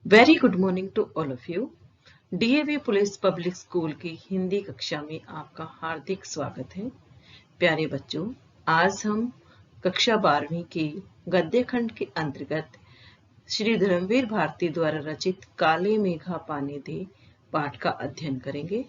Very good morning to all of you. DAV police public school की हिंदी कक्षा में आपका हार्दिक स्वागत है। प्यारे बच्चों, आज हम कक्षा 12वीं के गद्य खंड के अंतर्गत श्री धर्मवीर भारती द्वारा रचित काले मेघा पानी दे पाठ का अध्ययन करेंगे।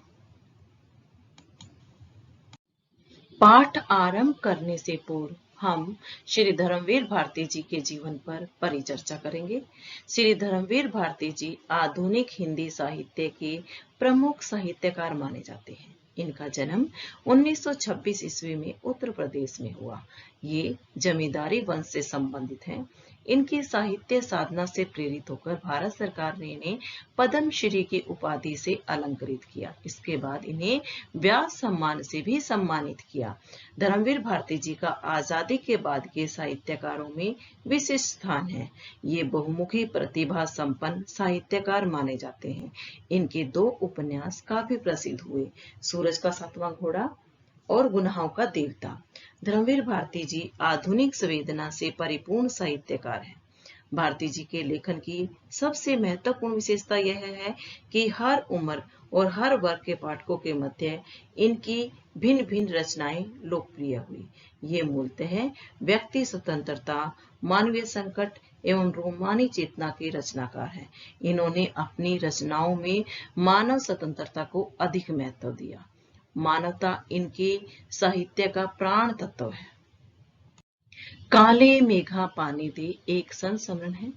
पाठ आरंभ करने से पूर्व हम श्री धर्मवीर भारती जी के जीवन पर परिचर्चा करेंगे। श्री धर्मवीर भारती जी आधुनिक हिंदी साहित्य के प्रमुख साहित्यकार माने जाते हैं। इनका जन्म 1926 ईस्वी में उत्तर प्रदेश में हुआ। ये जमींदारी वंश से संबंधित हैं। इनकी साहित्य साधना से प्रेरित होकर भारत सरकार ने इन्हें पद्मश्री की उपाधि से अलंकृत किया। इसके बाद इन्हें व्यास सम्मान से भी सम्मानित किया। धर्मवीर भारती जी का आजादी के बाद के साहित्यकारों में विशिष्ट स्थान है। ये बहुमुखी प्रतिभा संपन्न साहित्यकार माने जाते हैं। इनके 2 उपन्यास काफी प्रसिद्ध हुए, सूरज का 7वां घोड़ा और गुनाहों का देवता। धर्मवीर भारती जी आधुनिक संवेदना से परिपूर्ण साहित्यकार हैं। भारती जी के लेखन की सबसे महत्वपूर्ण विशेषता यह है कि हर उम्र और हर वर्ग के पाठकों के मध्य इनकी भिन्न भिन्न रचनाएं लोकप्रिय हुई। ये मूलतः व्यक्ति स्वतंत्रता, मानवीय संकट एवं रोमानी चेतना के रचनाकार हैं। इन्होंने अपनी रचनाओं में मानव स्वतंत्रता को अधिक महत्व दिया। मानवता इनके साहित्य का प्राण तत्व है। काले मेघा पानी दे एक संस्मरण है।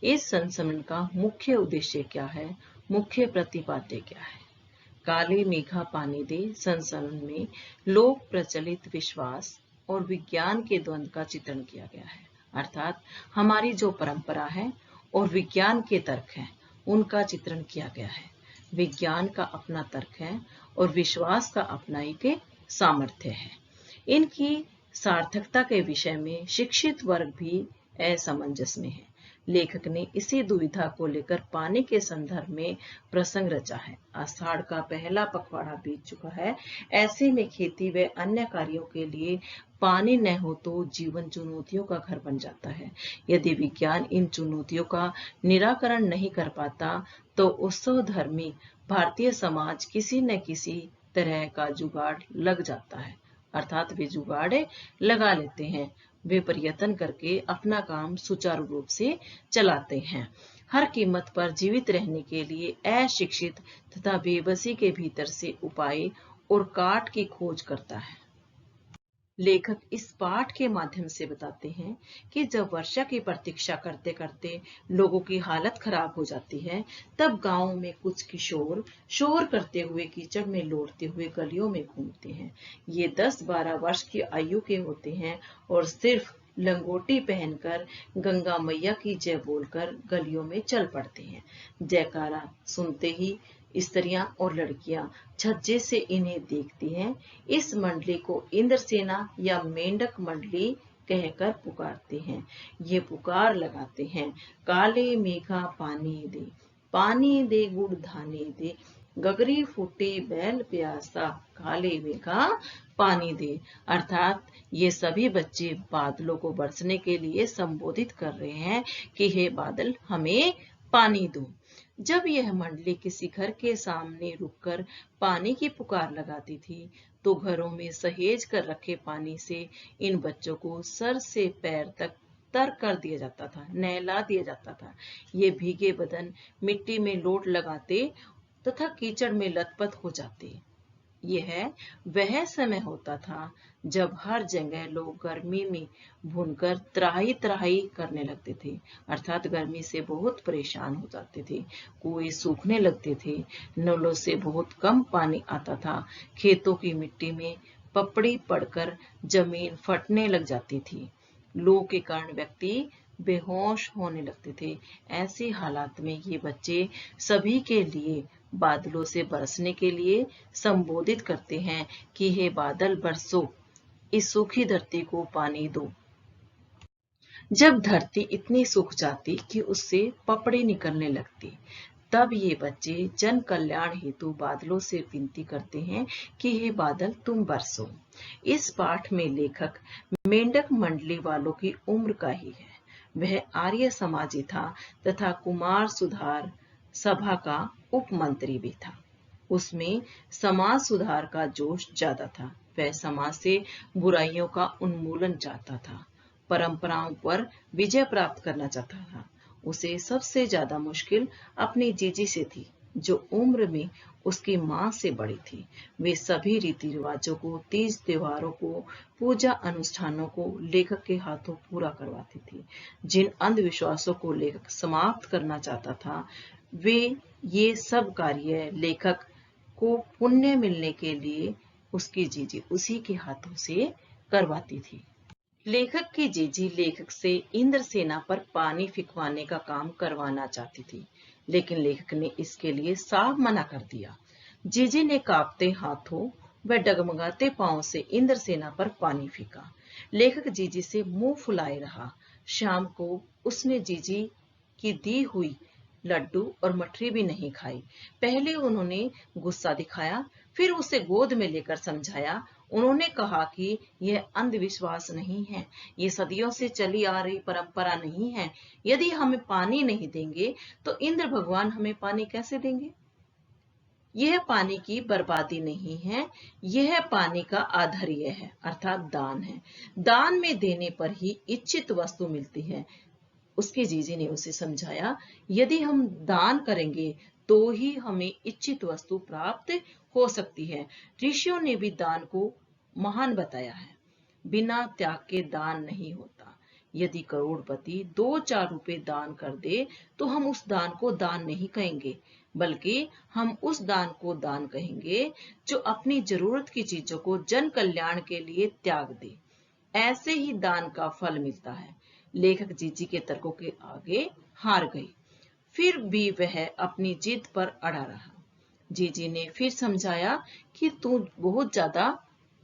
इस संस्मरण का मुख्य उद्देश्य क्या है, मुख्य प्रतिपाद्य क्या है? काले मेघा पानी दे संस्मरण में लोक प्रचलित विश्वास और विज्ञान के द्वंद्व का चित्रण किया गया है। अर्थात हमारी जो परंपरा है और विज्ञान के तर्क हैं, उनका चित्रण किया गया है। विज्ञान का अपना तर्क है और विश्वास का अपना एक सामर्थ्य है। इनकी सार्थकता के विषय में शिक्षित वर्ग भी असमंजस में है। लेखक ने इसी दुविधा को लेकर पानी के संदर्भ में प्रसंग रचा है। आषाढ़ का पहला पखवाड़ा बीत चुका है। ऐसे में खेती व अन्य कार्यों के लिए पानी न हो तो जीवन चुनौतियों का घर बन जाता है। यदि विज्ञान इन चुनौतियों का निराकरण नहीं कर पाता तो उत्सव धर्मी भारतीय समाज किसी न किसी तरह का जुगाड़ लग जाता है। अर्थात वे जुगाड़ लगा लेते हैं। वे प्रयत्न करके अपना काम सुचारू रूप से चलाते हैं। हर कीमत पर जीवित रहने के लिए अशिक्षित तथा बेबसी के भीतर से उपाय और काट की खोज करता है। लेखक इस पाठ के माध्यम से बताते हैं कि जब वर्षा की प्रतीक्षा करते करते लोगों की हालत खराब हो जाती है, तब गांव में कुछ किशोर शोर करते हुए कीचड़ में लौटते हुए गलियों में घूमते हैं। ये 10-12 वर्ष की आयु के होते हैं और सिर्फ लंगोटी पहनकर गंगा मैया की जय बोलकर गलियों में चल पड़ते हैं। जयकारा सुनते ही स्त्रियां और लड़कियां छज्जे से इन्हें देखती हैं। इस मंडली को इंद्रसेना या मेंढक मंडली कहकर पुकारते हैं। ये पुकार लगाते हैं, काले मेघा पानी दे गुड़ धाने दे, गगरी फूटे बैल प्यासा, काले मेघा पानी दे। अर्थात ये सभी बच्चे बादलों को बरसने के लिए संबोधित कर रहे हैं कि हे बादल, हमें पानी दो। जब यह मंडली किसी घर के सामने रुककर पानी की पुकार लगाती थी, तो घरों में सहेज कर रखे पानी से इन बच्चों को सर से पैर तक तर कर दिया जाता था, नहला दिया जाता था। ये भीगे बदन मिट्टी में लोट लगाते तथा कीचड़ में लथपथ हो जाते। यह वह समय होता था जब हर जगह लोग गर्मी में भूनकर त्राही त्राही करने लगते थे। अर्थात गर्मी से बहुत परेशान हो जाते थे। कुएं सूखने लगते थे। नलों से बहुत कम पानी आता था। खेतों की मिट्टी में पपड़ी पड़कर जमीन फटने लग जाती थी। लू के कारण व्यक्ति बेहोश होने लगते थे। ऐसे हालात में ये बच्चे सभी के लिए बादलों से बरसने के लिए संबोधित करते हैं कि हे बादल बरसो, इस सूखी धरती को पानी दो। जब धरती इतनी सूख जाती कि उससे पपड़ी निकलने लगती, तब ये बच्चे जन कल्याण हेतु बादलों से विनती करते हैं कि हे बादल तुम बरसो। इस पाठ में लेखक मेंढक मंडली वालों की उम्र का ही है। वह आर्य समाजी था तथा कुमार सुधार सभा का उपमंत्री भी था। उसमें समाज सुधार का जोश ज्यादा था। वह समाज से बुराइयों का उन्मूलन चाहता था, परंपराओं पर विजय प्राप्त करना चाहता था। उसे सबसे ज्यादा मुश्किल अपनी जीजी से थी, जो उम्र में उसकी मां से बड़ी थी। वे सभी रीति रिवाजों को, तीज त्योहारों को, पूजा अनुष्ठानों को लेखक के हाथों पूरा करवाती थी। जिन अंधविश्वासों को लेखक समाप्त करना चाहता था, वे ये सब कार्य लेखक को पुण्य मिलने के लिए उसकी जीजी उसी के हाथों से करवाती थी। लेखक की जीजी लेखक से इंद्रसेना पर पानी फिकवाने का काम करवाना चाहती थी, लेकिन लेखक ने इसके लिए साफ मना कर दिया। जीजी ने कांपते हाथों व डगमगाते पांव से इंद्रसेना पर पानी फेंका। लेखक जीजी से मुंह फुलाए रहा। शाम को उसने जीजी की दी हुई लड्डू और मठरी भी नहीं खाई। पहले उन्होंने गुस्सा दिखाया, फिर उसे गोद में लेकर समझाया। उन्होंने कहा कि यह अंधविश्वास नहीं है, ये सदियों से चली आ रही परंपरा नहीं है। यदि हमें पानी नहीं देंगे तो इंद्र भगवान हमें पानी कैसे देंगे? यह पानी की बर्बादी नहीं है, यह पानी का आधार्य है, अर्थात दान है। दान में देने पर ही इच्छित वस्तु मिलती है। उसके जीजी ने उसे समझाया, यदि हम दान करेंगे तो ही हमें इच्छित वस्तु प्राप्त हो सकती है। ऋषियों ने भी दान को महान बताया है। बिना त्याग के दान नहीं होता। यदि करोड़पति 2-4 रुपए दान कर दे तो हम उस दान को दान नहीं कहेंगे, बल्कि हम उस दान को दान कहेंगे जो अपनी जरूरत की चीजों को जन कल्याण के लिए त्याग दे। ऐसे ही दान का फल मिलता है। लेखक जीजी के तर्कों के आगे हार गई, फिर भी वह अपनी जिद पर अड़ा रहा। जीजी ने फिर समझाया कि तू बहुत ज्यादा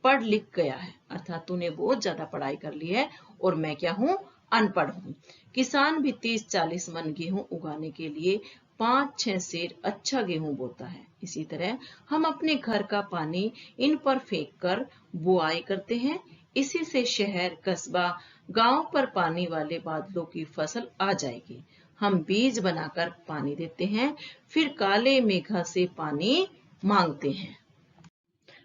पढ़ लिख गया है, अर्थात तूने बहुत ज्यादा पढ़ाई कर ली है और मैं क्या हूँ, अनपढ़ हूँ। किसान भी 30-40 मन गेहूं उगाने के लिए 5-6 सेर अच्छा गेहूं बोता है। इसी तरह हम अपने घर का पानी इन पर फेंक कर बुआई करते हैं। इसी से शहर, कस्बा, गांव पर पानी वाले बादलों की फसल आ जाएगी। हम बीज बनाकर पानी देते हैं, फिर काले मेघा से पानी मांगते हैं।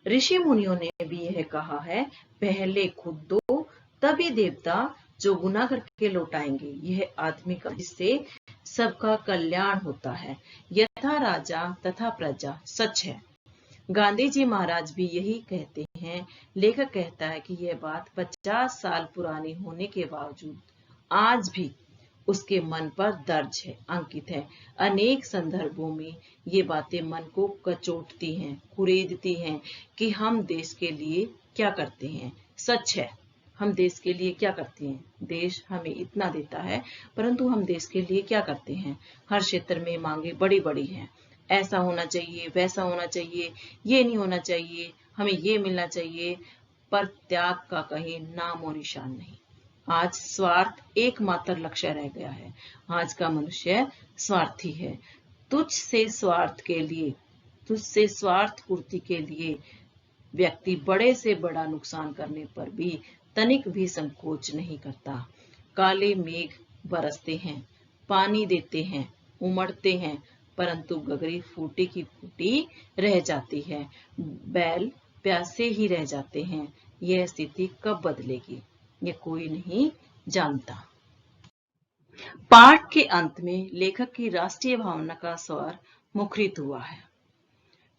ऋषि मुनियों ने भी यह कहा है, पहले खुद दो तभी देवता जो गुनाह करके लौटाएंगे। यह आदमी का जिससे सबका कल्याण होता है। यथा राजा तथा प्रजा, सच है। गांधी जी महाराज भी यही कहते हैं। लेखक कहता है कि यह बात 50 साल पुरानी होने के बावजूद आज भी उसके मन पर दर्ज है, अंकित है। अनेक संदर्भों में ये बातें मन को कचोटती हैं, कुरेदती हैं कि हम देश के लिए क्या करते हैं। सच है, हम देश के लिए क्या करते हैं। देश हमें इतना देता है, परंतु हम देश के लिए क्या करते हैं। हर क्षेत्र में मांगे बड़ी बड़ी हैं। ऐसा होना चाहिए, वैसा होना चाहिए, ये नहीं होना चाहिए, हमें ये मिलना चाहिए, पर त्याग का कहीं नाम और निशान नहीं। आज स्वार्थ एकमात्र लक्ष्य रह गया है। आज का मनुष्य स्वार्थी है। तुझसे स्वार्थ पूर्ति के लिए व्यक्ति बड़े से बड़ा नुकसान करने पर भी तनिक भी संकोच नहीं करता। काले मेघ बरसते हैं, पानी देते हैं, उमड़ते हैं, परंतु गगरी फूटी की फूटी रह जाती है। बैल प्यासे ही रह जाते हैं। यह स्थिति कब बदलेगी, ये कोई नहीं जानता। पाठ के अंत में लेखक की राष्ट्रीय भावना का स्वर मुखरित हुआ है।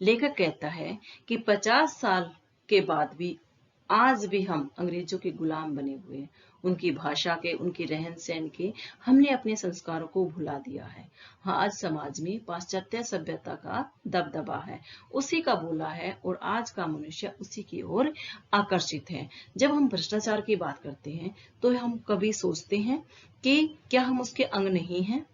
लेखक कहता है कि 50 साल के बाद भी आज भी हम अंग्रेजों के गुलाम बने हुए हैं। उनकी भाषा के, उनके रहन सहन के हमने अपने संस्कारों को भुला दिया है। हाँ, आज समाज में पाश्चात्य सभ्यता का दबदबा है, उसी का बोला है और आज का मनुष्य उसी की ओर आकर्षित है। जब हम भ्रष्टाचार की बात करते हैं तो हम कभी सोचते हैं कि क्या हम उसके अंग नहीं हैं।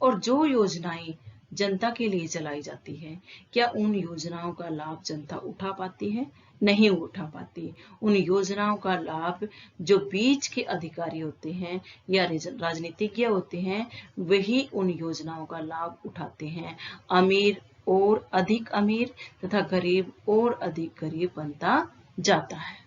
और जो योजनाएं जनता के लिए चलाई जाती है, क्या उन योजनाओं का लाभ जनता उठा पाती है? नहीं उठा पाती। उन योजनाओं का लाभ जो बीच के अधिकारी होते हैं या राजनीतिज्ञ होते हैं, वही उन योजनाओं का लाभ उठाते हैं। अमीर और अधिक अमीर तथा गरीब और अधिक गरीब बनता जाता है।